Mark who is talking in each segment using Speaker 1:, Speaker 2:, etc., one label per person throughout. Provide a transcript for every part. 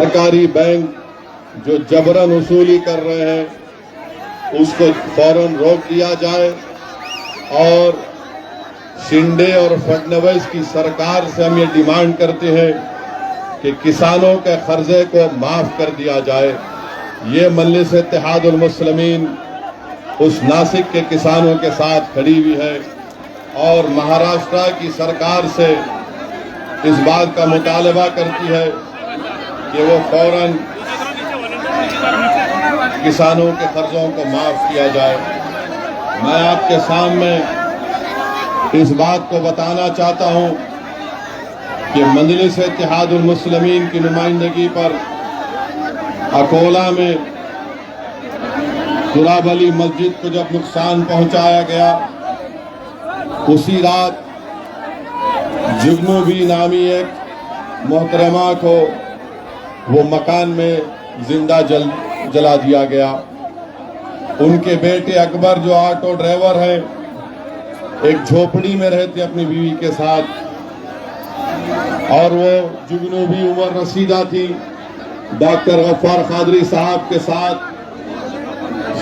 Speaker 1: सरकारी बैंक जो जबरन वसूली कर रहे हैं उसको फौरन रोक दिया जाए और शिंदे और फडणवीस की सरकार से हम ये डिमांड करते हैं कि किसानों के कर्जे को माफ कर दिया जाए। ये मजलिस इत्तेहादुल मुस्लिमीन उस नासिक के किसानों के साथ खड़ी हुई है और महाराष्ट्र की सरकार से इस बात का मुतालबा करती है कि वो फौरन किसानों के कर्जों को माफ किया जाए। मैं आपके सामने इस बात को बताना चाहता हूं कि मजलिस इत्तेहादुल मुस्लिमीन की नुमाइंदगी पर अकोला में तुराबली मस्जिद को जब नुकसान पहुंचाया गया, उसी रात जुगनूबी नामी एक मोहतरमा को वो मकान में जिंदा जला दिया गया। उनके बेटे अकबर जो ऑटो ड्राइवर है, एक झोपड़ी में रहते अपनी बीवी के साथ, और वो जुगनूबी उमर रसीदा थी डॉक्टर गफ्फार कादरी साहब के साथ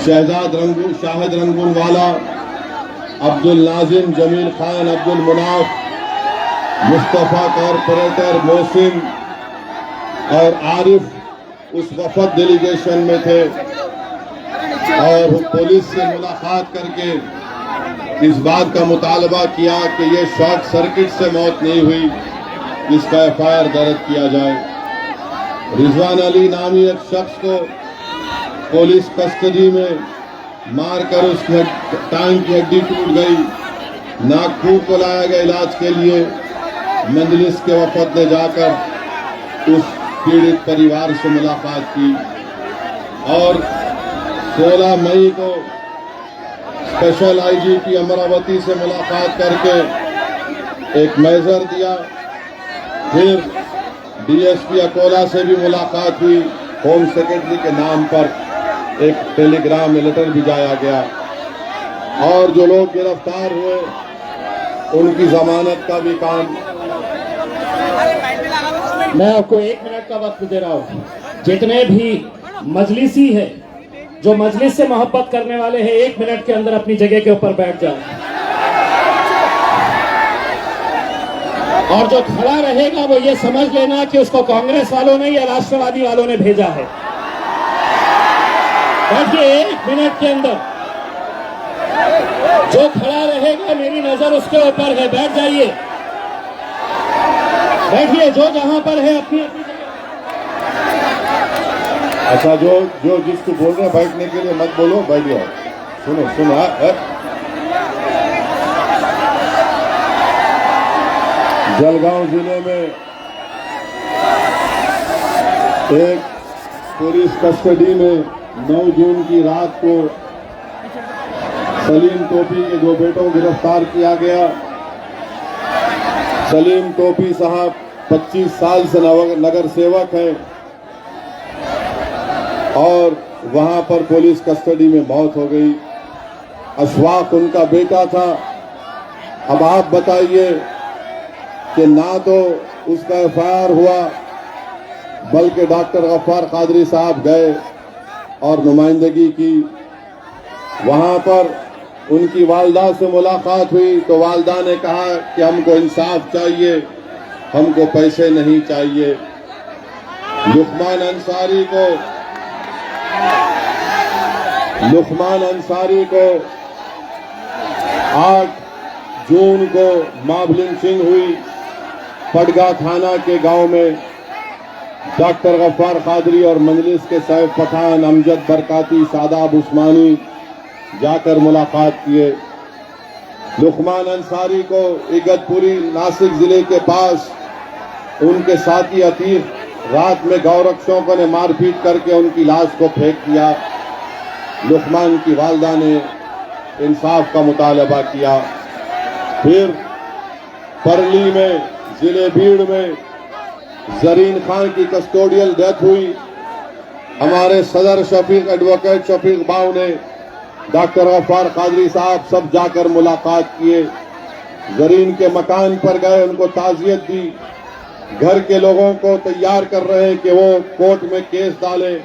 Speaker 1: शाहिद रंगून वाला, अब्दुल नाजिम, जमील खान, अब्दुल मुनाफ, मुस्तफा कॉरपोरेटर, मोहसिन और आरिफ उस वफद डेलीगेशन में थे और पुलिस से मुलाकात करके इस बात का मुतालबा किया कि ये शॉर्ट सर्किट से मौत नहीं हुई, इसका एफआईआर दर्ज किया जाए। रिजवान अली नामी एक शख्स को पुलिस कस्टडी में मारकर उसकी टांग की हड्डी टूट गई, नागपुर को लाया गया इलाज के लिए। मजलिस के वफद ने जाकर उस पीड़ित परिवार से मुलाकात की और 16 मई को स्पेशल आईजीपी अमरावती से मुलाकात करके एक मेजर दिया। फिर डीएसपी अकोला से भी मुलाकात हुई, होम सेक्रेटरी के नाम पर एक टेलीग्राम लेटर भिजाया गया और जो लोग गिरफ्तार हुए उनकी जमानत का भी काम।
Speaker 2: मैं आपको 1 मिनट का वक्त दे रहा हूँ। जितने भी मजलिसी है, जो मजलिस से मोहब्बत करने वाले हैं, 1 मिनट के अंदर अपनी जगह के ऊपर बैठ जाओ और जो खड़ा रहेगा वो ये समझ लेना कि उसको कांग्रेस वालों ने या राष्ट्रवादी वालों ने भेजा है। बैठिए 1 मिनट के अंदर। जो खड़ा रहेगा मेरी नजर उसके ऊपर है, बैठ जाइए, बैठिए जो जहां पर है अपनी।
Speaker 1: अच्छा, जो जिसको बोल रहे हैं बैठने के लिए मत बोलो, बैठ जाओ। सुनो जलगांव जिले में एक पुलिस कस्टडी में 9 जून की रात को सलीम टोपी के 2 बेटों को गिरफ्तार किया गया। सलीम टोपी साहब 25 साल से नगर सेवक हैं और वहां पर पुलिस कस्टडी में मौत हो गई। अशफाक उनका बेटा था। अब आप बताइए कि ना तो उसका एफआईआर हुआ, बल्कि डॉक्टर गफ्फार कादरी साहब गए और नुमाइंदगी की। वहां पर उनकी वालदा से मुलाकात हुई तो वालदा ने कहा कि हमको इंसाफ चाहिए, हमको पैसे नहीं चाहिए। लुकमान अंसारी को 8 जून को मॉब लिंचिंग हुई फटगा थाना के गांव में। डॉक्टर गफ्फार कादरी और मजलिस के सैफ पठान, अमजद बरकाती, शादाब उस्मानी जाकर मुलाकात किए। लुकमान अंसारी को इगतपुरी नासिक जिले के पास उनके साथी अतीक रात में गौरक्षकों ने मारपीट करके उनकी लाश को फेंक दिया। लुकमान की वालदा ने इंसाफ का मुतालबा किया। फिर परली में जिले भीड़ में जरीन खान की कस्टोडियल डेथ हुई। हमारे सदर शफीक, एडवोकेट शफीक बाव ने डॉक्टर गफ्फार कादरी साहब सब जाकर मुलाकात किए, जरीन के मकान पर गए, उनको ताजियत दी घर के लोगों को तैयार कर रहे हैं कि वो कोर्ट में केस डालें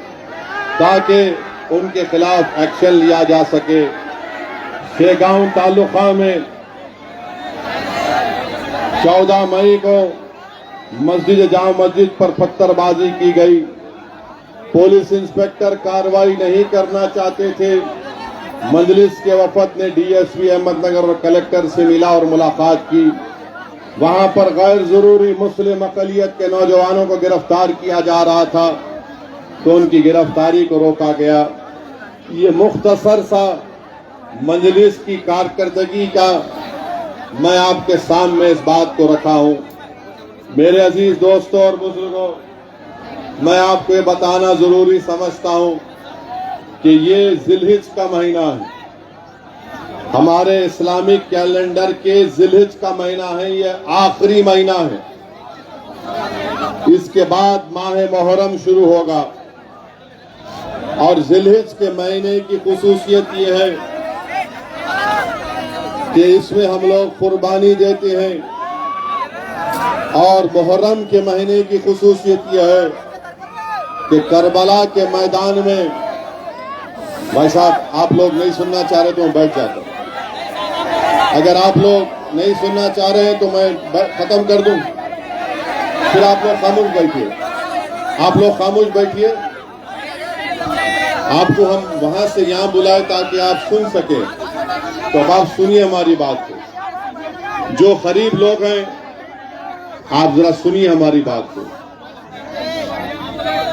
Speaker 1: ताकि उनके खिलाफ एक्शन लिया जा सके। शेगांव तालुका में 14 मई को मस्जिद जामा मस्जिद पर पत्थरबाजी की गई। पुलिस इंस्पेक्टर कार्रवाई नहीं करना चाहते थे। मजलिस के वफद ने डीएसपी अहमदनगर और कलेक्टर से मिला और मुलाकात की। वहां पर गैर जरूरी मुस्लिम अकलियत के नौजवानों को गिरफ्तार किया जा रहा था, तो उनकी गिरफ्तारी को रोका गया। ये मुख्तसर सा मजलिस की कारकर्दगी का मैं आपके सामने इस बात को रखा हूं। मेरे अजीज दोस्तों और बुजुर्गों, मैं आपको ये बताना जरूरी समझता हूं कि ये जिलहिज का महीना है, हमारे इस्लामिक कैलेंडर के जिलहिज का महीना है। ये आखिरी महीना है, इसके बाद माह मुहर्रम शुरू होगा। और जिलहिज के महीने की खुसूसियत ये है कि इसमें हम लोग कुर्बानी देते हैं। और मुहर्रम के महीने की खुसूसियत यह है कि करबला के मैदान में, भाई साहब आप लोग नहीं सुनना चाह रहे तो मैं बैठ जाता हूं। अगर आप लोग नहीं सुनना चाह रहे हैं तो मैं खत्म कर दूं, फिर आप लोग खामोश बैठिए। आप लोग खामोश बैठिए। आपको हम वहां से यहां बुलाए ताकि आप सुन सके, तो अब आप सुनिए हमारी बात को। जो गरीब लोग हैं आप जरा सुनिए हमारी बात को।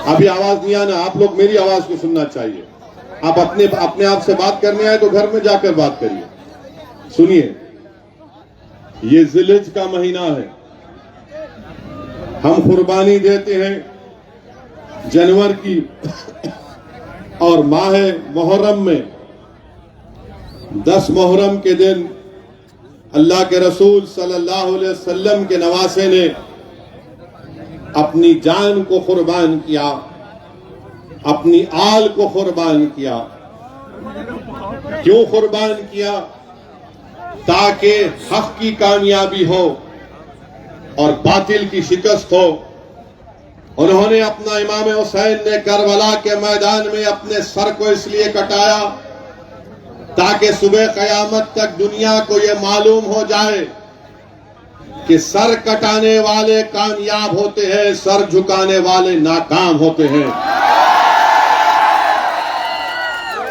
Speaker 1: अभी आवाज नहीं आना, आप लोग मेरी आवाज को सुनना चाहिए। आप अपने आप से बात करने आए तो घर में जाकर बात करिए। सुनिए, ये जिलहिज का महीना है, हम कुर्बानी देते हैं जनवरी की। और माह मुहर्रम में 10 मुहर्रम के दिन अल्लाह के रसूल सल्लल्लाहु अलैहि वसल्लम के नवासे ने अपनी जान को कुर्बान किया, अपनी आल को कुर्बान किया। क्यों कुर्बान किया? ताकि हक की कामयाबी हो और बातिल की शिकस्त हो। उन्होंने अपना इमाम हुसैन ने करबला के मैदान में अपने सर को इसलिए कटाया ताकि सुबह कयामत तक दुनिया को यह मालूम हो जाए कि सर कटाने वाले कामयाब होते हैं, सर झुकाने वाले नाकाम होते हैं।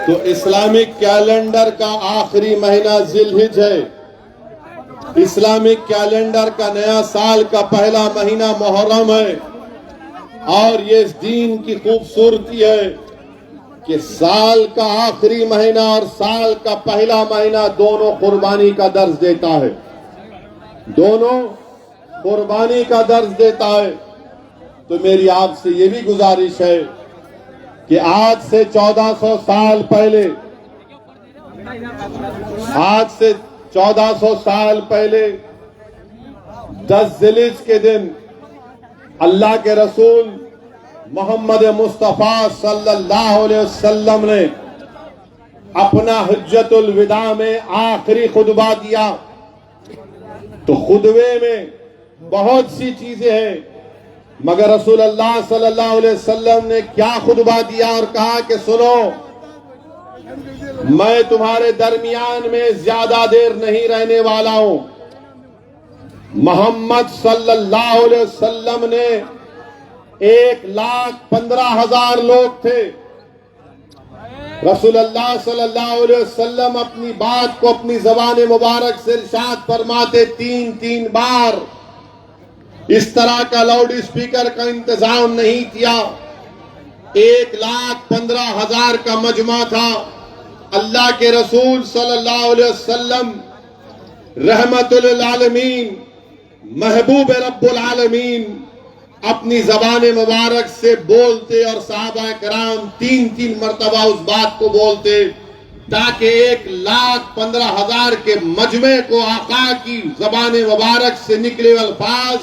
Speaker 1: तो इस्लामिक कैलेंडर का आखिरी महीना जिलहिज है। इस्लामिक कैलेंडर का नया साल का पहला महीना मुहर्रम है। और ये इस दीन की खूबसूरती है कि साल का आखिरी महीना और साल का पहला महीना दोनों कुर्बानी का दर्ज देता है, दोनों कुर्बानी का दर्ज देता है। तो मेरी आपसे ये भी गुजारिश है कि आज से 1400 साल पहले, आज से 1400 साल पहले 10 जिलहिज के दिन अल्लाह के रसूल मोहम्मद मुस्तफा सल्लल्लाहु अलैहि वसल्लम ने अपना हज्जतुल विदा में आखिरी खुतबा दिया। तो खुतबे में बहुत सी चीजें हैं, मगर रसूल अल्लाह सल्लल्लाहु अलैहि वसल्लम ने क्या खुतबा दिया और कहा कि सुनो, मैं तुम्हारे दरमियान में ज्यादा देर नहीं रहने वाला हूं। मोहम्मद सल्लल्लाहु अलैहि वसल्लम ने 1,15,000 लोग थे। रसूलुल्लाह सल्लल्लाहु अलैहि वसल्लम अपनी बात को अपनी ज़बान मुबारक से इरशाद फरमाते 3-3 बार। इस तरह का लाउड स्पीकर का इंतजाम नहीं किया। 1,15,000 का मजमा था। अल्लाह के रसूल सल्लल्लाहु अलैहि वसल्लम रहमतुल आलमीन, महबूब रब्बुल आलमीन अपनी ज़बान मुबारक से बोलते और सहाबा कराम 3-3 मरतबा उस बात को बोलते ताकि 1,15,000 के मजमे को आका की ज़बान मुबारक से निकले अल्फाज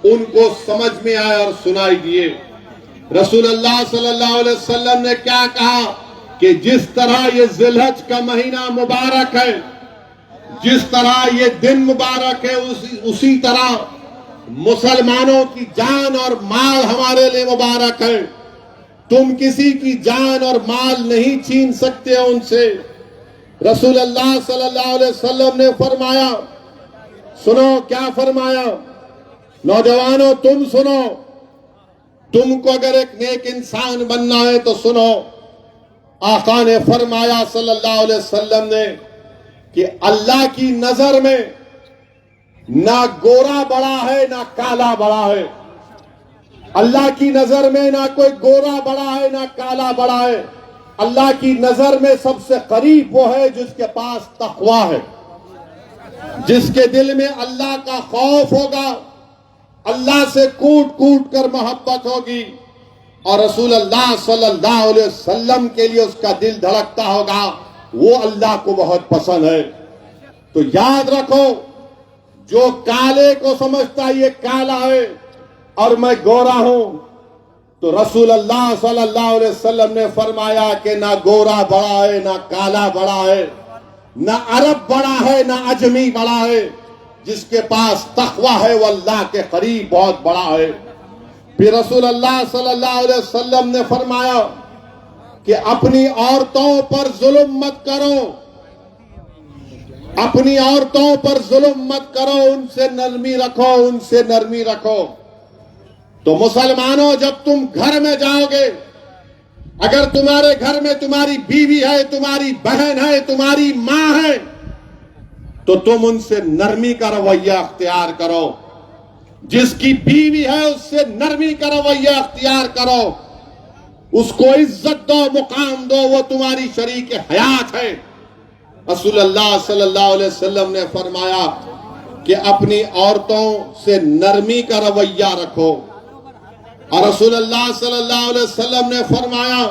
Speaker 1: उनको समझ में आए और सुनाई दिए। रसूलुल्लाह सल्लल्लाहु अलैहि वसल्लम ने क्या कहा कि जिस तरह ये जिलहज का महीना मुबारक है, जिस तरह ये दिन मुबारक है, उसी तरह मुसलमानों की जान और माल हमारे लिए मुबारक है। तुम किसी की जान और माल नहीं छीन सकते उनसे। रसूल अल्लाह सल्लल्लाहु अलैहि वसल्लम ने फरमाया, सुनो क्या फरमाया, नौजवानों तुम सुनो, तुमको अगर एक नेक इंसान बनना है तो सुनो। आका ने फरमाया सल्लल्लाहु अलैहि वसल्लम ने कि अल्लाह की नजर में ना गोरा बड़ा है ना काला बड़ा है। अल्लाह की नजर में ना कोई गोरा बड़ा है ना काला बड़ा है। अल्लाह की नजर में सबसे करीब वो है जिसके पास तकवा है, जिसके दिल में अल्लाह का खौफ होगा, अल्लाह से कूट कूट कर मोहब्बत होगी और रसूल अल्लाह सल्लल्लाहु अलैहि वसल्लम के लिए उसका दिल धड़कता होगा, वो अल्लाह को बहुत पसंद है। तो याद रखो, जो काले को समझता ये काला है और मैं गोरा हूं, तो रसूल अल्लाह सल्लल्लाहु अलैहि वसल्लम ने फरमाया कि ना गोरा बड़ा है ना काला बड़ा है, ना अरब बड़ा है ना अजमी बड़ा है। जिसके पास तकवा है वो अल्लाह के करीब बहुत बड़ा है। फिर रसूल अल्लाह सल्लल्लाहु अलैहि वसल्लम ने फरमाया कि अपनी औरतों पर जुल्म मत करो, अपनी औरतों पर जुल्म मत करो, उनसे नरमी रखो, उनसे नरमी रखो। तो मुसलमानों, जब तुम घर में जाओगे, अगर तुम्हारे घर में तुम्हारी बीवी है, तुम्हारी बहन है, तुम्हारी मां है, तो तुम उनसे नरमी का रवैया अख्तियार करो। जिसकी बीवी है उससे नरमी का रवैया अख्तियार करो, उसको इज्जत दो, मुकाम दो, वो तुम्हारी शरीक हयात है। रसूल अल्लाह सल्लल्लाहु अलैहि वसल्लम ने फरमाया कि अपनी औरतों से नरमी का रवैया रखो। और रसूल अल्लाह सल्लल्लाहु अलैहि वसल्लम ने फरमाया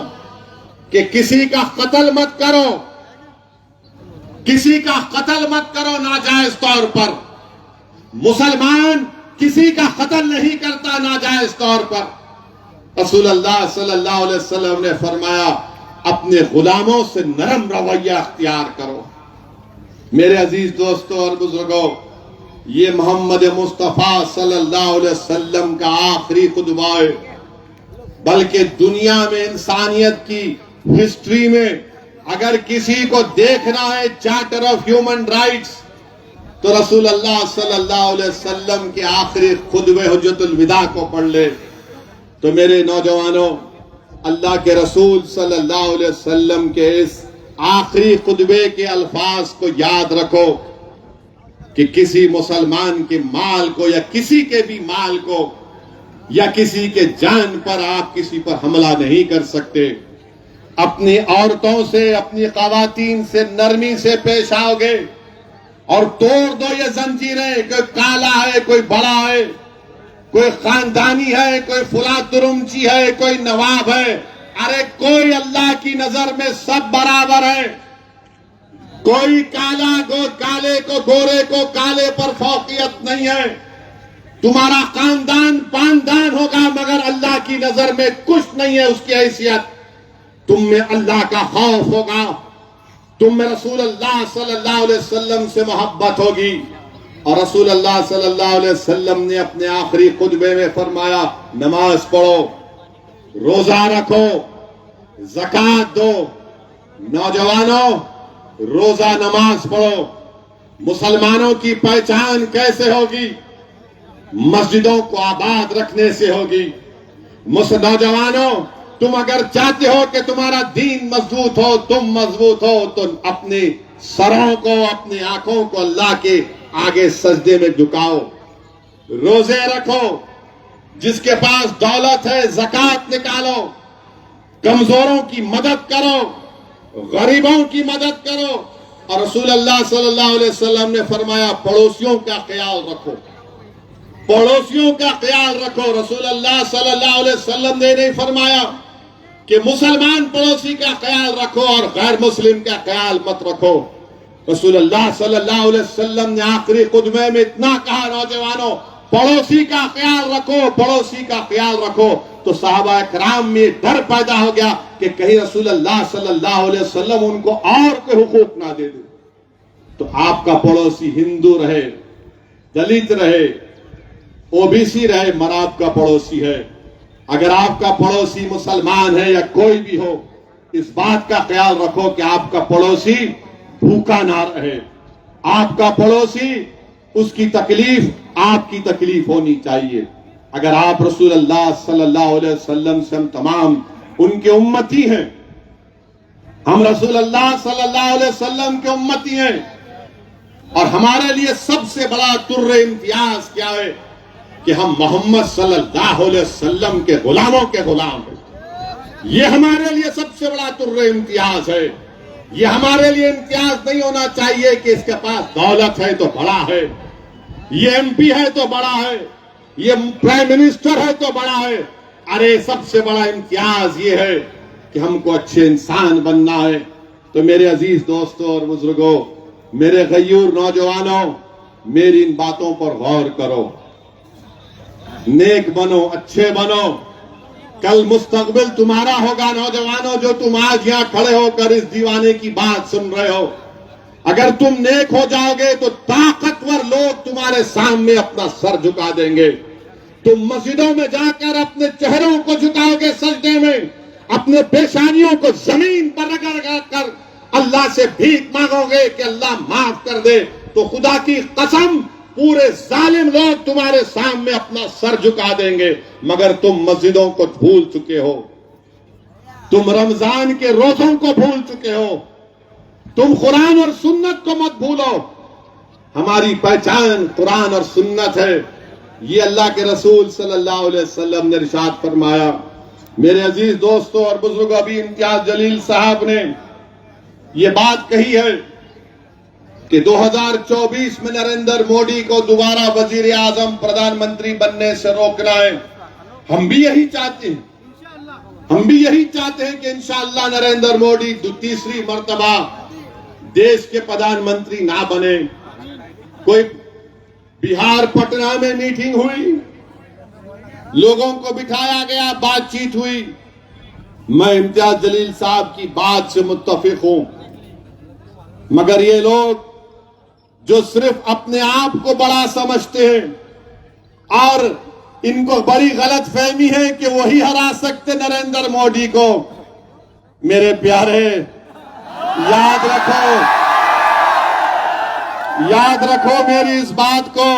Speaker 1: कि किसी का कत्ल मत करो, किसी का कत्ल मत करो नाजायज तौर पर। मुसलमान किसी का कत्ल नहीं करता नाजायज तौर पर। रसूल अल्लाह सल्लल्लाहु अलैहि वसल्लम ने फरमाया अपने गुलामों से नरम रवैया अख्तियार करो। मेरे अजीज दोस्तों और बुजुर्गों, ये मोहम्मद मुस्तफा सल्लल्लाहु अलैहि वसल्लम का आखिरी खुतबा है, बल्कि दुनिया में इंसानियत की हिस्ट्री में अगर किसी को देखना है चार्टर ऑफ ह्यूमन राइट्स, तो रसूल अल्लाह सल्लल्लाहु अलैहि वसल्लम के आखिरी खुतबे हुज्जतुल विदा को पढ़ ले। तो मेरे नौजवानों, अल्लाह के रसूल सल्लल्लाहु अलैहि वसल्लम के इस आखिरी खुतबे के अल्फाज को याद रखो कि किसी मुसलमान के माल को या किसी के भी माल को या किसी के जान पर आप किसी पर हमला नहीं कर सकते। अपनी औरतों से, अपनी ख़वातीन से नरमी से पेश आओगे और तोड़ दो ये जंजीरें। कोई काला है, कोई बड़ा है, कोई खानदानी है, कोई फुला तुरुमची है, कोई नवाब है, अरे कोई अल्लाह की नजर में सब बराबर है। कोई काले को गोरे को काले पर फौकियत नहीं है। तुम्हारा खानदान पानदान होगा मगर अल्लाह की नजर में कुछ नहीं है उसकी हैसियत। तुम में अल्लाह का खौफ होगा, तुम में रसूल अल्लाह सल्लल्लाहु अलैहि वसल्लम से मोहब्बत होगी। और रसूल अल्लाह सल्लल्लाहु अलैहि वसल्लम ने अपने आखिरी खुतबे में फरमाया, नमाज पढ़ो, रोजा रखो, ज़कात दो। नौजवानों, रोजा नमाज पढ़ो। मुसलमानों की पहचान कैसे होगी? मस्जिदों को आबाद रखने से होगी। नौजवानों, तुम अगर चाहते हो कि तुम्हारा दीन मजबूत हो, तुम मजबूत हो, तो अपने सरों को, अपनी आंखों को अल्लाह के आगे सजदे में झुकाओ, रोजे रखो। जिसके पास दौलत है ज़कात निकालो, कमजोरों की मदद करो, गरीबों की मदद करो। और रसूल अल्लाह सल्लल्लाहु अलैहि वसल्लम ने फरमाया, पड़ोसियों का ख्याल रखो, पड़ोसियों का ख्याल रखो। रसूल अल्लाह सल्लल्लाहु अलैहि वसल्लम ने नहीं फरमाया कि मुसलमान पड़ोसी का ख्याल रखो और गैर मुस्लिम का ख्याल मत रखो। रसूल अल्लाह सल्लल्लाहु अलैहि वसल्लम ने आखिरी खुतबे में इतना कहा, नौजवानों पड़ोसी का ख्याल रखो, पड़ोसी का ख्याल रखो। तो सहाबा कराम में डर पैदा हो गया कि कहीं रसूल अल्लाह सल्लल्लाहु अलैहि वसल्लम उनको और कोई हुकूक ना दे दे। तो आपका पड़ोसी हिंदू रहे, दलित रहे, ओबीसी रहे मगर आपका पड़ोसी है। अगर आपका पड़ोसी मुसलमान है या कोई भी हो, इस बात का ख्याल रखो कि आपका पड़ोसी भूखा ना रहे। आपका पड़ोसी, उसकी तकलीफ आपकी तकलीफ होनी चाहिए। अगर आप रसूल अल्लाह सल्लल्लाहु अलैहि वसल्लम से हम तमाम उनके उम्मती हैं, हम रसूल अल्लाह सल्लल्लाहु अलैहि वसल्लम के उम्मती हैं, और हमारे लिए सबसे बड़ा तुर्रे इम्तियाज क्या है कि हम मोहम्मद सल्लल्लाहु अलैहि वसल्लम के गुलामों के गुलाम हैं। ये हमारे लिए सबसे बड़ा तुर्रे इम्तियाज है। ये हमारे लिए इम्तियाज नहीं होना चाहिए कि इसके पास दौलत है तो बड़ा है, ये एमपी है तो बड़ा है, ये प्राइम मिनिस्टर है तो बड़ा है। अरे सबसे बड़ा इम्तियाज ये है कि हमको अच्छे इंसान बनना है। तो मेरे अजीज दोस्तों और बुजुर्गों, मेरे गयूर नौजवानों, मेरी इन बातों पर गौर करो। नेक बनो, अच्छे बनो। कल मुस्तकबिल तुम्हारा होगा नौजवानों, जो तुम आज यहां खड़े होकर इस दीवाने की बात सुन रहे हो। अगर तुम नेक हो जाओगे तो ताकतवर लोग तुम्हारे सामने अपना सर झुका देंगे। तुम मस्जिदों में जाकर अपने चेहरों को झुकाओगे सजदे में, अपने पेशानियों को जमीन पर रगड़ कर अल्लाह से भीख मांगोगे कि अल्लाह माफ कर दे। तो खुदा की कसम, पूरे जालिम लोग तुम्हारे सामने अपना सर झुका देंगे। मगर तुम मस्जिदों को भूल चुके हो, तुम रमजान के रोजों को भूल चुके हो, तुम कुरान और सुन्नत को मत भूलो। हमारी पहचान कुरान और सुन्नत है। ये अल्लाह के रसूल सल्लल्लाहु अलैहि वसल्लम ने इरशाद फरमाया। मेरे अजीज दोस्तों और बुजुर्गों, अभी इम्तियाज जलील साहब ने ये बात कही है कि 2024 में नरेंद्र मोदी को दोबारा वजीर आजम प्रधानमंत्री बनने से रोकना है। हम भी यही चाहते हैं, हम भी यही चाहते हैं कि इंशाअल्लाह नरेंद्र मोदी तीसरी मर्तबा देश के प्रधानमंत्री ना बने। कोई बिहार पटना में मीटिंग हुई, लोगों को बिठाया गया, बातचीत हुई। मैं इम्तियाज जलील साहब की बात से मुत्तफिक हूं, मगर ये लोग जो सिर्फ अपने आप को बड़ा समझते हैं और इनको बड़ी गलत फहमी है कि वही हरा सकते नरेंद्र मोदी को। मेरे प्यारे, याद रखो, याद रखो मेरी इस बात को,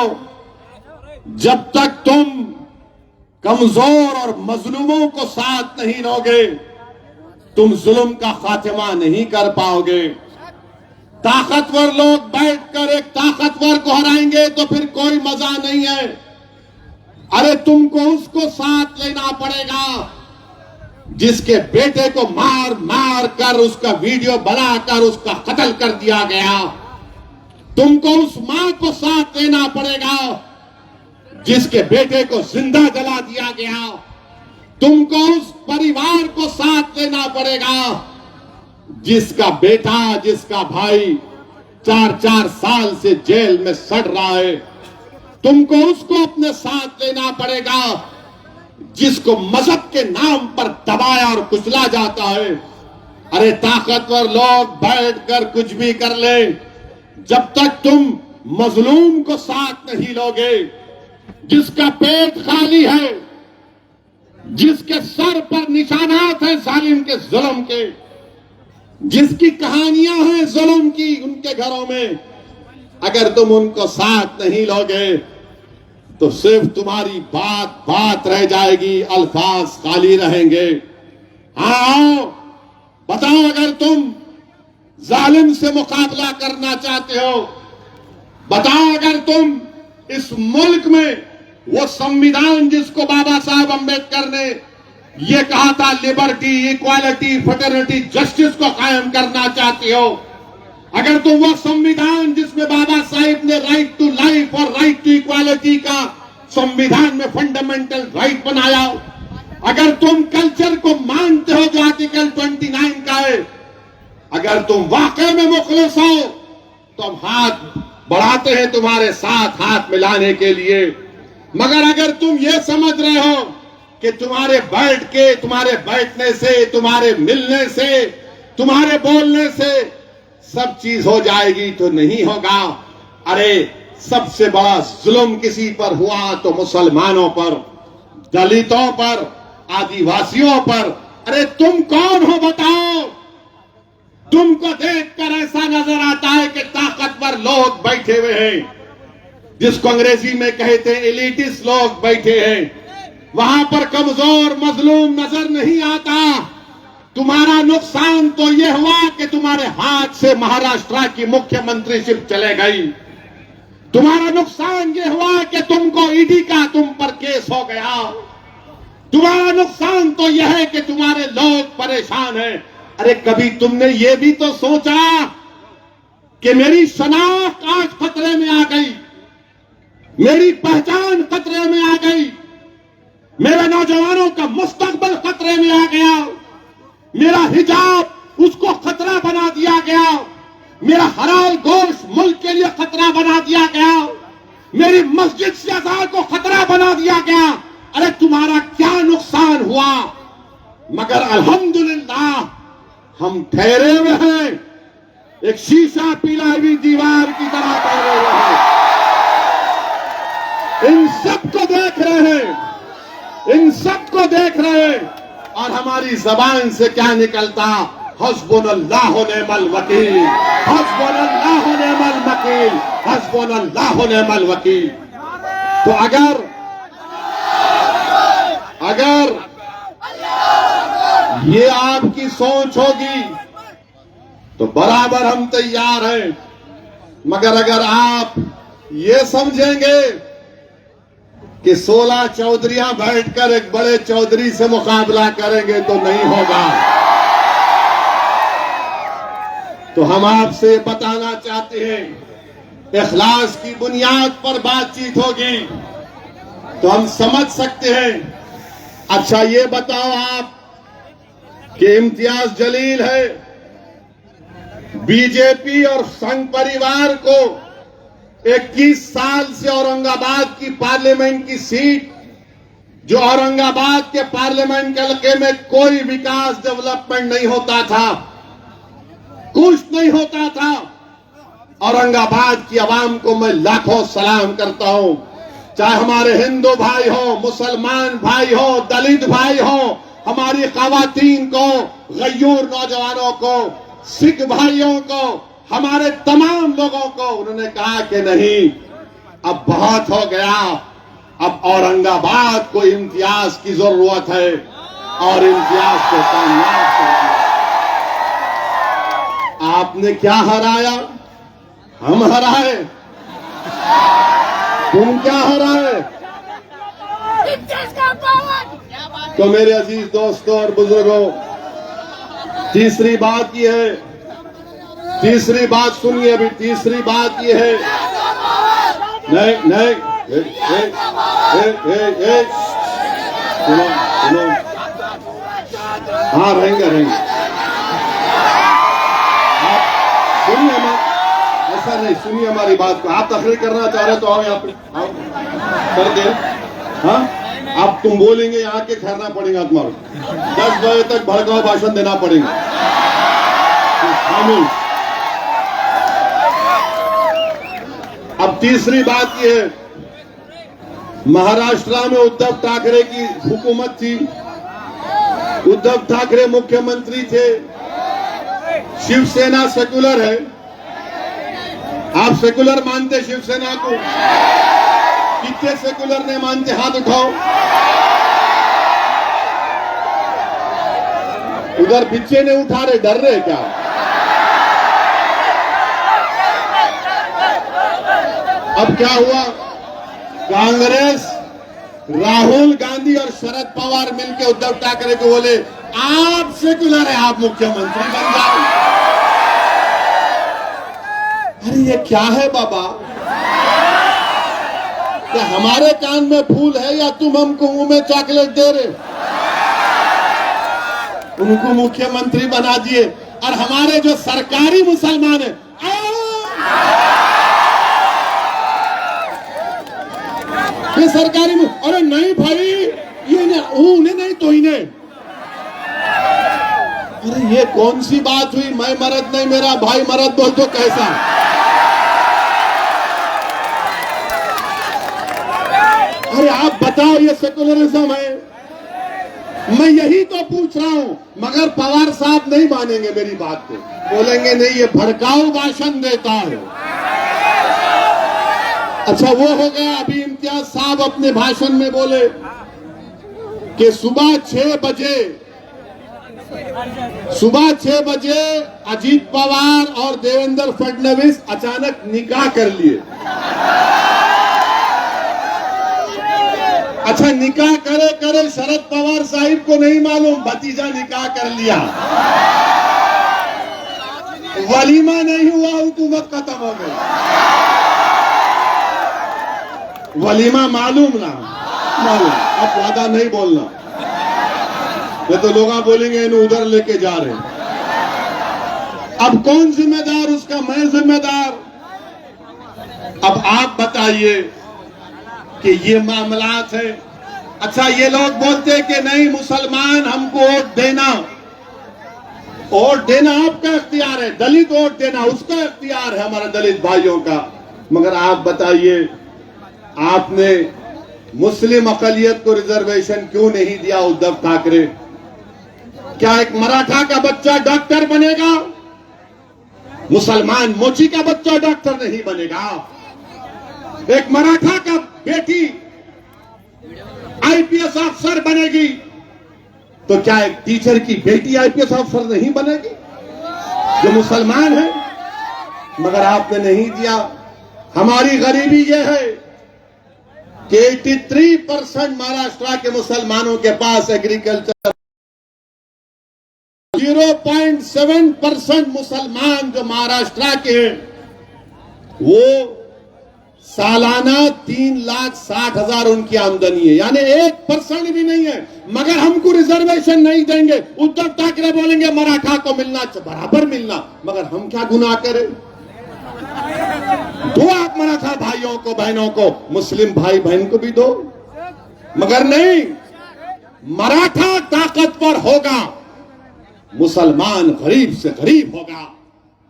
Speaker 1: जब तक तुम कमजोर और मजलूमों को साथ नहीं लोगे, तुम जुल्म का खात्मा नहीं कर पाओगे। ताकतवर लोग बैठकर एक ताकतवर को हराएंगे तो फिर कोई मजा नहीं है। अरे तुमको उसको साथ लेना पड़ेगा जिसके बेटे को मार मार कर उसका वीडियो बनाकर उसका कत्ल कर दिया गया। तुमको उस मां को साथ लेना पड़ेगा जिसके बेटे को जिंदा जला दिया गया। तुमको उस परिवार को साथ लेना पड़ेगा जिसका बेटा, जिसका भाई 4-4 साल से जेल में सड़ रहा है। तुमको उसको अपने साथ लेना पड़ेगा जिसको मजहब के नाम पर दबाया और कुचला जाता है। अरे ताकतवर लोग बैठकर कुछ भी कर ले, जब तक तुम मजलूम को साथ नहीं लोगे, जिसका पेट खाली है, जिसके सर पर निशानात हैं जालिम के जुल्म के, जिसकी कहानियां हैं जुल्म की उनके घरों में, अगर तुम उनको साथ नहीं लोगे तो सिर्फ तुम्हारी बात बात रह जाएगी, अल्फाज खाली रहेंगे। हाँ, बताओ, अगर तुम जालिम से मुकाबला करना चाहते हो, बताओ अगर तुम इस मुल्क में वो संविधान जिसको बाबा साहब अम्बेडकर ने ये कहा था लिबर्टी, इक्वालिटी, फ्रेटर्निटी, जस्टिस को कायम करना चाहते हो, अगर तुम वो संविधान जिसमें बाबा साहब ने राइट टू लाइफ और राइट टू इक्वालिटी का संविधान में फंडामेंटल राइट बनाया, अगर तुम कल्चर को मानते हो जो आर्टिकल 29 का है, अगर तुम वाकई में मुखलिस हो तो हम हाथ बढ़ाते हैं तुम्हारे साथ हाथ मिलाने के लिए। मगर अगर तुम ये समझ रहे हो कि तुम्हारे बैठ के, तुम्हारे बैठने से, तुम्हारे मिलने से, तुम्हारे बोलने से सब चीज हो जाएगी, तो नहीं होगा। अरे सबसे बड़ा जुल्म किसी पर हुआ तो मुसलमानों पर, दलितों पर, आदिवासियों पर। अरे तुम कौन हो बताओ? तुमको देखकर ऐसा नजर आता है कि ताकतवर लोग बैठे हुए हैं, जिसको अंग्रेजी में कहते हैं एलिटिस्ट लोग बैठे हैं। वहां पर कमजोर मजलूम नजर नहीं आता। तुम्हारा नुकसान तो यह हुआ कि तुम्हारे हाथ से महाराष्ट्र की मुख्यमंत्रीशिप चले गई। तुम्हारा नुकसान यह हुआ कि तुमको ईडी का तुम पर केस हो गया। तुम्हारा नुकसान तो यह है कि तुम्हारे लोग परेशान हैं। अरे कभी तुमने ये भी तो सोचा कि मेरी शनाख्त आज खतरे में आ गई, मेरी पहचान खतरे में आ गई, मेरे नौजवानों का मुस्तकबिल खतरे में आ गया, मेरा हिजाब उसको खतरा बना दिया गया, मेरा हलाल गोश्त मुल्क के लिए खतरा बना दिया गया, मेरी मस्जिद से अज़ान को खतरा बना दिया गया। अरे तुम्हारा क्या नुकसान हुआ? मगर अल्हम्दुलिल्लाह हम ठहरे हुए हैं, एक शीशा पिलाई हुई दीवार की तरह ठहरे हुए हैं। इन सबको देख रहे हैं, इन सबको देख रहे हैं, और हमारी जबान से क्या निकलता? हस्बुनल्लाह व निअमल वकील, हस्बुनल्लाह व निअमल वकील, हस्बुनल्लाह व निअमल वकील। तो अगर ये आपकी सोच होगी तो बराबर हम तैयार हैं। मगर अगर आप ये समझेंगे कि 16 चौधरियां बैठकर एक बड़े चौधरी से मुकाबला करेंगे तो नहीं होगा। तो हम आपसे बताना चाहते हैं, इखलास की बुनियाद पर बातचीत होगी तो हम समझ सकते हैं। अच्छा ये बताओ आप कि इम्तियाज जलील है, बीजेपी और संघ परिवार को 21 साल से औरंगाबाद की पार्लियामेंट की सीट, जो औरंगाबाद के पार्लियामेंट के हल्के में कोई विकास डेवलपमेंट नहीं होता था, कुछ नहीं होता था। औरंगाबाद की आवाम को मैं लाखों सलाम करता हूं, चाहे हमारे हिंदू भाई हो, मुसलमान भाई हो, दलित भाई हो, हमारी खवातीन को, गयूर नौजवानों को, सिख भाइयों को, हमारे तमाम लोगों को। उन्होंने कहा कि नहीं, अब बहुत हो गया, अब औरंगाबाद को इम्तियाज की जरूरत है और इम्तियाज को कामयाब कर दिया। आपने क्या हराया? हम हराए। तुम क्या हराए? तो मेरे अजीज दोस्तों और बुजुर्गों, तीसरी बात यह है, तीसरी बात सुनिए अभी, तीसरी बात यह है, नहीं सुनो सुनो, हाँ रहेंगे आप सुनिए, ऐसा नहीं, सुनिए हमारी बात को। आप तकरीर करना चाह रहे तो आओ यहाँ पे, आओ कर दे। हाँ अब तुम बोलेंगे यहाँ के ठहरना पड़ेगा तुम्हारे, 10 बजे तक भड़काऊ भाषण देना पड़ेगा। अब तीसरी बात यह है, महाराष्ट्र में उद्धव ठाकरे की हुकूमत थी, उद्धव ठाकरे मुख्यमंत्री थे, शिवसेना सेकुलर है। आप सेकुलर मानते शिवसेना को? कितने सेकुलर ने मानते? हाथ उठाओ। उधर पीछे ने उठा रहे, डर रहे क्या? अब क्या हुआ? कांग्रेस, राहुल गांधी और शरद पवार मिलकर उद्धव ठाकरे को बोले, आप सेकुलर है, आप मुख्यमंत्री बन जाओ। अरे ये क्या है बाबा? क्या हमारे कान में फूल है या तुम हमको मुंह में चॉकलेट दे रहे? उनको मुख्यमंत्री बना दिए और हमारे जो सरकारी मुसलमान है, ये सरकारी अरे नहीं भाई, ये उन्हें नहीं तो इन्हें। अरे ये कौन सी बात हुई? मैं मर्द नहीं, मेरा भाई मर्द बोल तो कैसा? अरे आप बताओ ये सेकुलरिज्म है? मैं यही तो पूछ रहा हूं, मगर पवार साहब नहीं मानेंगे मेरी बात को, बोलेंगे नहीं ये भड़काऊ भाषण देता है। अच्छा वो हो गया। अभी इम्तियाज साहब अपने भाषण में बोले कि सुबह 6 बजे अजीत पवार और देवेंद्र फडणवीस अचानक निकाह कर लिए। अच्छा निकाह करे करे शरद पवार साहिब को नहीं मालूम भतीजा निकाह कर लिया, वलीमा नहीं हुआ, हुकूमत खत्म हो गई। वलीमा मालूम ना मालूम, अब ज्यादा नहीं बोलना, ये तो लोग बोलेंगे इन्हें उधर लेके जा रहे हैं। अब कौन जिम्मेदार उसका? मैं जिम्मेदार। अब आप बताइए कि ये मामलात है। अच्छा ये लोग बोलते कि नहीं मुसलमान हमको वोट देना आपका इख्तियार है, दलित वोट देना उसका इख्तियार है, हमारे दलित भाइयों का। मगर आप बताइए आपने मुस्लिम अकलियत को रिजर्वेशन क्यों नहीं दिया उद्धव ठाकरे? क्या एक मराठा का बच्चा डॉक्टर बनेगा? मुसलमान मोची का बच्चा डॉक्टर नहीं बनेगा। एक मराठा का बेटी आईपीएस अफसर बनेगी, तो क्या एक टीचर की बेटी आईपीएस अफसर नहीं बनेगी जो मुसलमान है? मगर आपने नहीं दिया। हमारी गरीबी यह है कि 83% महाराष्ट्र के मुसलमानों के पास एग्रीकल्चर, 0.7% मुसलमान जो महाराष्ट्र के हैं वो सालाना 3,60,000 उनकी आमदनी है, यानी 1% भी नहीं है। मगर हमको रिजर्वेशन नहीं देंगे। उद्धव ठाकरे बोलेंगे मराठा को मिलना बराबर मिलना, मगर हम क्या गुनाह करें? दो आप मराठा भाइयों को बहनों को, मुस्लिम भाई बहन को भी दो, मगर नहीं। मराठा ताकतवर होगा, मुसलमान गरीब से गरीब होगा,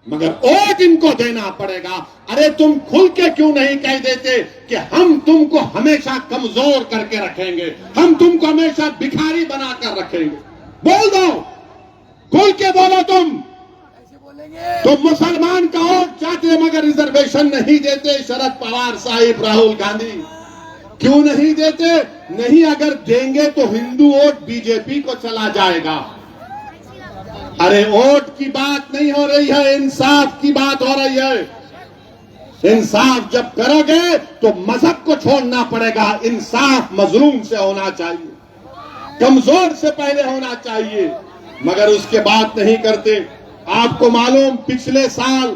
Speaker 1: मगर वोट इनको देना पड़ेगा। अरे तुम खुल के क्यों नहीं कह देते कि हम तुमको हमेशा कमजोर करके रखेंगे, हम तुमको हमेशा भिखारी बनाकर रखेंगे? बोल दो, खुल के बोलो। तुम मुसलमान का वोट चाहते मगर रिजर्वेशन नहीं देते। शरद पवार साहिब, राहुल गांधी क्यों नहीं देते? नहीं, अगर देंगे तो हिंदू वोट बीजेपी को चला जाएगा। अरे वोट की बात नहीं हो रही है, इंसाफ की बात हो रही है। इंसाफ जब करोगे तो मजहब को छोड़ना पड़ेगा। इंसाफ मजलूम से होना चाहिए, कमजोर से पहले होना चाहिए, मगर उसके बाद नहीं करते। आपको मालूम पिछले साल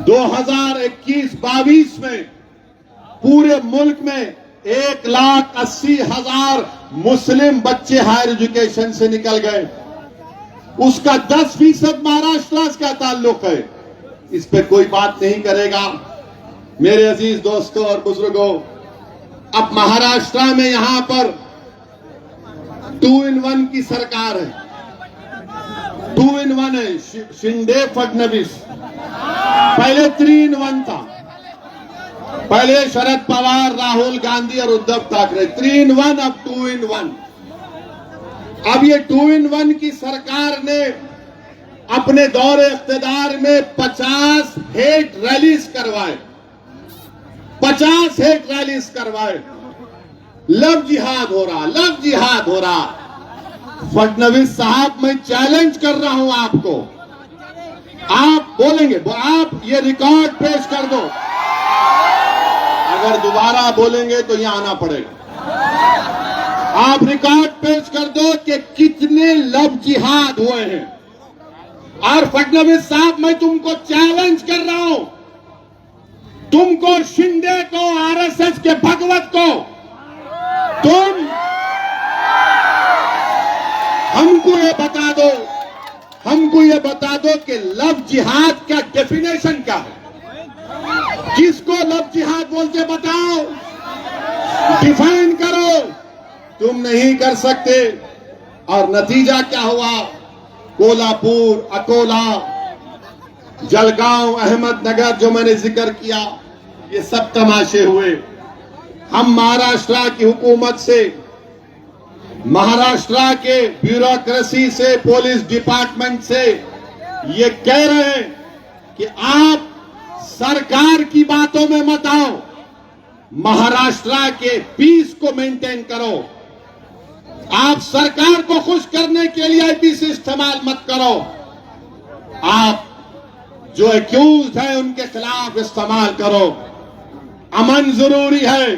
Speaker 1: 2021-22 में पूरे मुल्क में 1,80,000 मुस्लिम बच्चे हायर एजुकेशन से निकल गए। उसका 10% महाराष्ट्र का ताल्लुक है। इस पे कोई बात नहीं करेगा। मेरे अजीज दोस्तों और बुजुर्गों, अब महाराष्ट्र में यहां पर 2 in 1 की सरकार है। 2 in 1 है, शिंदे फडणवीस। पहले 3 in 1 था। पहले शरद पवार, राहुल गांधी और उद्धव ठाकरे। 3 in 1, अब 2 in 1। अब ये 2 in 1 की सरकार ने अपने दौरे इख्तिदार में 50 हेट रैलीज करवाए। 50 हेट रैलीज करवाए। लव जिहाद हो रहा, लव जिहाद हो रहा। फडणवीस साहब, मैं चैलेंज कर रहा हूं आपको। आप बोलेंगे, आप ये रिकॉर्ड पेश कर दो। अगर दोबारा बोलेंगे तो यहां आना पड़ेगा। आप रिकॉर्ड पेश कर दो कि कितने लव जिहाद हुए हैं। और फडणवीस साहब, मैं तुमको चैलेंज कर रहा हूं, तुमको, शिंदे को, आरएसएस के भगवत को, तुम हमको ये बता दो कि लव जिहाद का डेफिनेशन क्या है। किसको लव जिहाद बोलते बताओ, डिफाइन करो। तुम नहीं कर सकते। और नतीजा क्या हुआ? कोल्हापुर, अकोला, जलगांव, अहमदनगर जो मैंने जिक्र किया, ये सब तमाशे हुए। हम महाराष्ट्र की हुकूमत से, महाराष्ट्र के ब्यूरोक्रेसी से, पुलिस डिपार्टमेंट से ये कह रहे हैं कि आप सरकार की बातों में मत आओ, महाराष्ट्र के पीस को मेंटेन करो। आप सरकार को खुश करने के लिए आईपीसी इस्तेमाल मत करो। आप जो एक्यूज है उनके खिलाफ इस्तेमाल करो। अमन जरूरी है।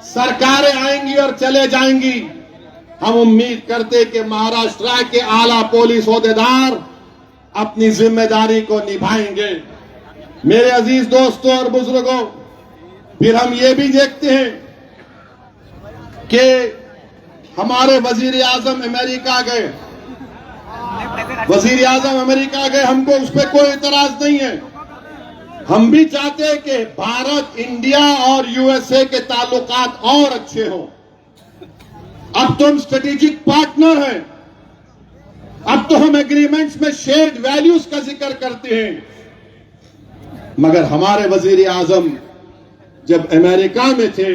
Speaker 1: सरकारें आएंगी और चले जाएंगी। हम उम्मीद करते कि महाराष्ट्र के आला पुलिस ओहदेदार अपनी जिम्मेदारी को निभाएंगे। मेरे अजीज दोस्तों और बुजुर्गों, फिर हम ये भी देखते हैं कि हमारे वजीर आजम अमेरिका गए, वजीर आजम अमेरिका गए, हमको उस पर कोई इतराज नहीं है। हम भी चाहते हैं कि भारत, इंडिया और यूएसए के ताल्लुकात और अच्छे हों। अब तो हम स्ट्रेटेजिक पार्टनर हैं। अब तो हम एग्रीमेंट्स में शेयर्ड वैल्यूज का जिक्र करते हैं। मगर हमारे वजीर आजम जब अमेरिका में थे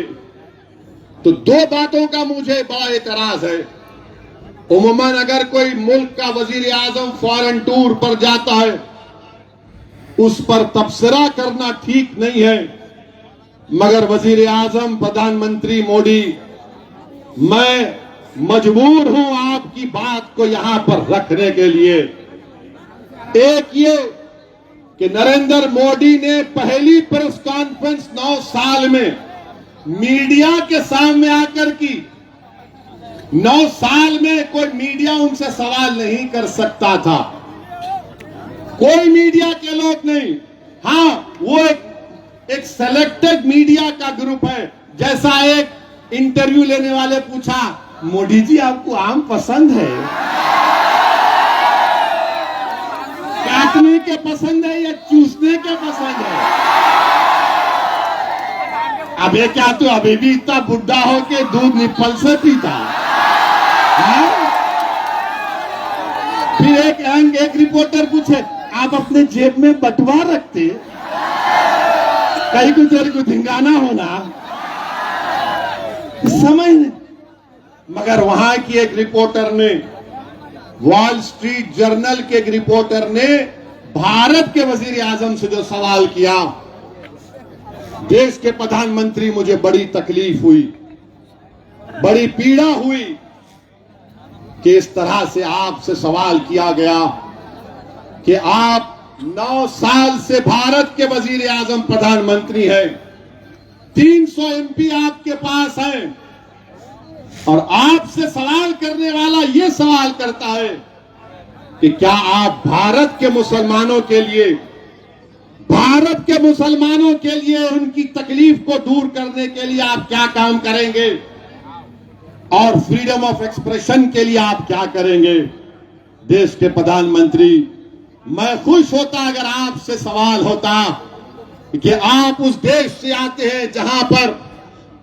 Speaker 1: तो दो बातों का मुझे बड़ा एतराज है। उमूमन अगर कोई मुल्क का वजीर आजम फॉरेन टूर पर जाता है, उस पर तबसरा करना ठीक नहीं है। मगर वजीर आजम प्रधानमंत्री मोदी, मैं मजबूर हूं आपकी बात को यहां पर रखने के लिए। एक ये कि नरेंद्र मोदी ने पहली प्रेस कॉन्फ्रेंस 9 साल में मीडिया के सामने आकर की। 9 साल में कोई मीडिया उनसे सवाल नहीं कर सकता था, कोई मीडिया के लोग नहीं। हाँ, वो एक सेलेक्टेड मीडिया का ग्रुप है। जैसा एक इंटरव्यू लेने वाले पूछा, मोदी जी आपको आम पसंद है? काटने के पसंद है या चूसने के पसंद है? अब ये क्या तू अभी भी इतना बुढ़ा हो के दूध निप्पल से पीता? फिर एक रिपोर्टर पूछे, आप अपने जेब में बटुआ रखते, कहीं कुछ और को धिंगाना होना, समझ नहीं। मगर वहां की एक रिपोर्टर ने, वॉल स्ट्रीट जर्नल के एक रिपोर्टर ने भारत के वजीर आजम से जो सवाल किया, देश के प्रधानमंत्री, मुझे बड़ी तकलीफ हुई, बड़ी पीड़ा हुई कि इस तरह से आपसे सवाल किया गया कि आप 9 साल से भारत के वजीर आजम प्रधानमंत्री हैं, 300 एमपी आपके पास हैं, और आपसे सवाल करने वाला ये सवाल करता है कि क्या आप भारत के मुसलमानों के लिए, भारत के मुसलमानों के लिए उनकी तकलीफ को दूर करने के लिए आप क्या काम करेंगे, और फ्रीडम ऑफ एक्सप्रेशन के लिए आप क्या करेंगे? देश के प्रधानमंत्री, मैं खुश होता अगर आपसे सवाल होता कि आप उस देश से आते हैं जहां पर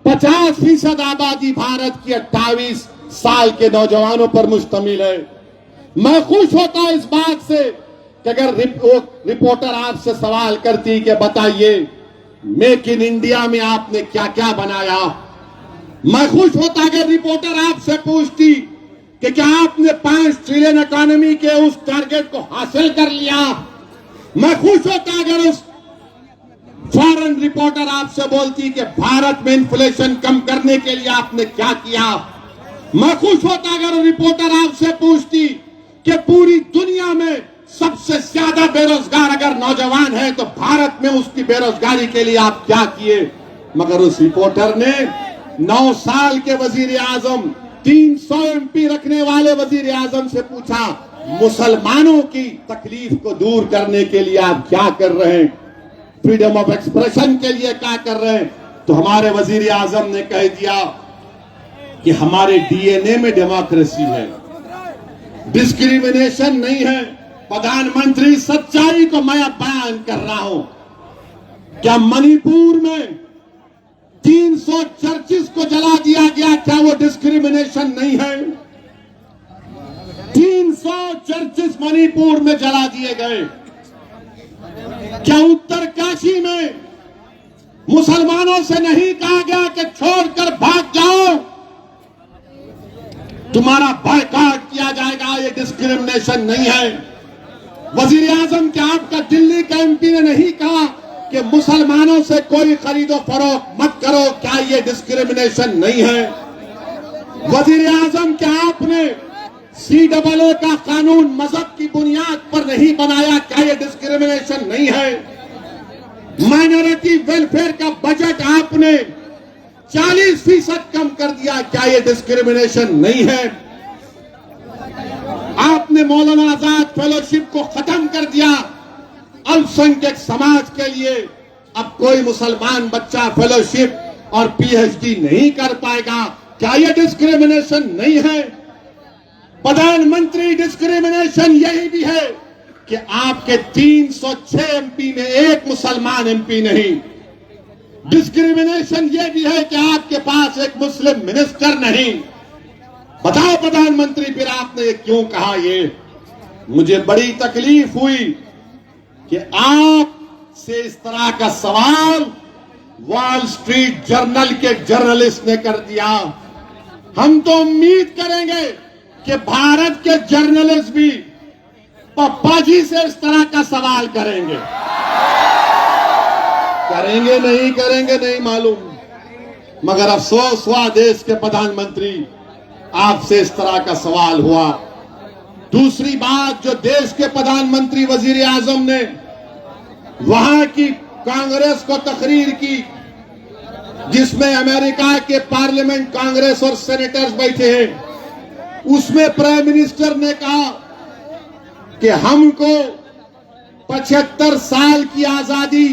Speaker 1: 50% आबादी भारत की 28 साल के नौजवानों पर मुश्तमिल है। मैं खुश होता इस बात से कि अगर रिपोर्टर आपसे सवाल करती कि बताइए मेक इन इंडिया में आपने क्या क्या बनाया। मैं खुश होता अगर रिपोर्टर आपसे पूछती कि क्या आपने 5 ट्रिलियन इकोनॉमी के उस टारगेट को हासिल कर लिया। मैं खुश होता अगर उस फॉरेन रिपोर्टर आपसे बोलती कि भारत में इन्फ्लेशन कम करने के लिए आपने क्या किया। मैं खुश होता अगर रिपोर्टर आपसे पूछती कि पूरी दुनिया में सबसे ज्यादा बेरोजगार अगर नौजवान है तो भारत में उसकी बेरोजगारी के लिए आप क्या किए। मगर उस रिपोर्टर ने 9 साल के वजीर आजम, 300 एमपी रखने वाले वजीर आजम से पूछा, मुसलमानों की तकलीफ को दूर करने के लिए आप क्या कर रहे हैं, फ्रीडम ऑफ एक्सप्रेशन के लिए क्या कर रहे हैं। तो हमारे वजीर आजम ने कह दिया कि हमारे डीएनए में डेमोक्रेसी है, डिस्क्रिमिनेशन नहीं है। प्रधानमंत्री, सच्चाई को मैं अब बयान कर रहा हूं। क्या मणिपुर में 300 चर्चिस को जला दिया गया, क्या वो डिस्क्रिमिनेशन नहीं है? 300 चर्चिस मणिपुर में जला दिए गए। क्या उत्तरकाशी में मुसलमानों से नहीं कहा गया कि छोड़कर भाग जाओ, तुम्हारा बायकॉट किया जाएगा। ये डिस्क्रिमिनेशन नहीं है। वजीर आजम के आपका दिल्ली का एमपी ने नहीं कहा कि मुसलमानों से कोई खरीदो फरोख्त मत करो, क्या ये डिस्क्रिमिनेशन नहीं है? वजीर आजम के आपने CAA का कानून मजहब की बुनियाद पर नहीं बनाया, क्या ये डिस्क्रिमिनेशन नहीं है? माइनॉरिटी वेलफेयर का बजट आपने 40% कम कर दिया, क्या ये डिस्क्रिमिनेशन नहीं है? आपने मौलाना आजाद फेलोशिप को खत्म कर दिया अल्पसंख्यक समाज के लिए। अब कोई मुसलमान बच्चा फेलोशिप और PhD नहीं कर पाएगा, क्या ये डिस्क्रिमिनेशन नहीं है? प्रधानमंत्री, डिस्क्रिमिनेशन यही भी है कि आपके 306 MP में एक मुसलमान MP नहीं। डिस्क्रिमिनेशन यह भी है कि आपके पास एक मुस्लिम मिनिस्टर नहीं। बताओ प्रधानमंत्री, फिर आपने ये क्यों कहा? ये मुझे बड़ी तकलीफ हुई कि आप से इस तरह का सवाल वॉल स्ट्रीट जर्नल के जर्नलिस्ट ने कर दिया। हम तो उम्मीद करेंगे कि भारत के जर्नलिस्ट भी पप्पा जी से इस तरह का सवाल करेंगे। करेंगे नहीं मालूम, मगर अफसोस हुआ देश के प्रधानमंत्री, आपसे इस तरह का सवाल हुआ। दूसरी बात, जो देश के प्रधानमंत्री वजीर आजम ने वहां की कांग्रेस को तकरीर की, जिसमें अमेरिका के पार्लियामेंट कांग्रेस और सेनेटर्स बैठे हैं, उसमें प्राइम मिनिस्टर ने कहा कि हमको 75 साल की आजादी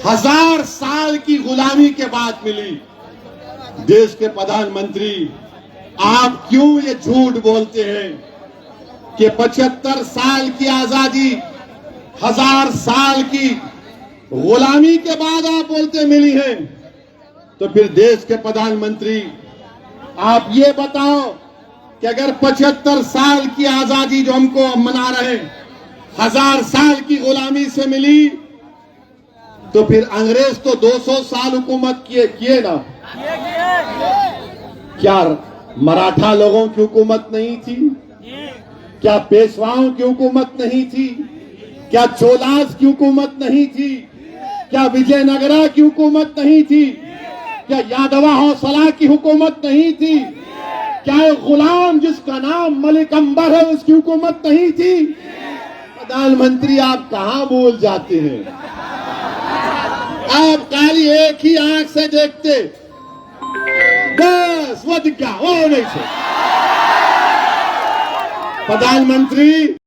Speaker 1: 1000 साल की गुलामी के बाद मिली। देश के प्रधानमंत्री, आप क्यों ये झूठ बोलते हैं कि 75 साल की आजादी 1000 साल की गुलामी के बाद आप बोलते मिली है? तो फिर देश के प्रधानमंत्री, आप ये बताओ कि अगर 75 साल की आजादी जो हमको मना रहे 1000 साल की गुलामी से मिली, तो फिर अंग्रेज तो 200 साल हुकूमत किए ना? क्या मराठा लोगों की हुकूमत नहीं थी? क्या पेशवाओं की हुकूमत नहीं थी? क्या चोलास की हुकूमत नहीं थी? क्या विजयनगरा की हुकूमत नहीं थी? क्या यादवा हौसला की हुकूमत नहीं थी? क्या एक गुलाम जिसका नाम मलिक अंबर है उसकी हुकूमत नहीं थी? प्रधानमंत्री, आप कहां भूल जाते हैं? आप खाली एक ही आंख से देखते, बस वो दिख गया, वो नहीं से। प्रधानमंत्री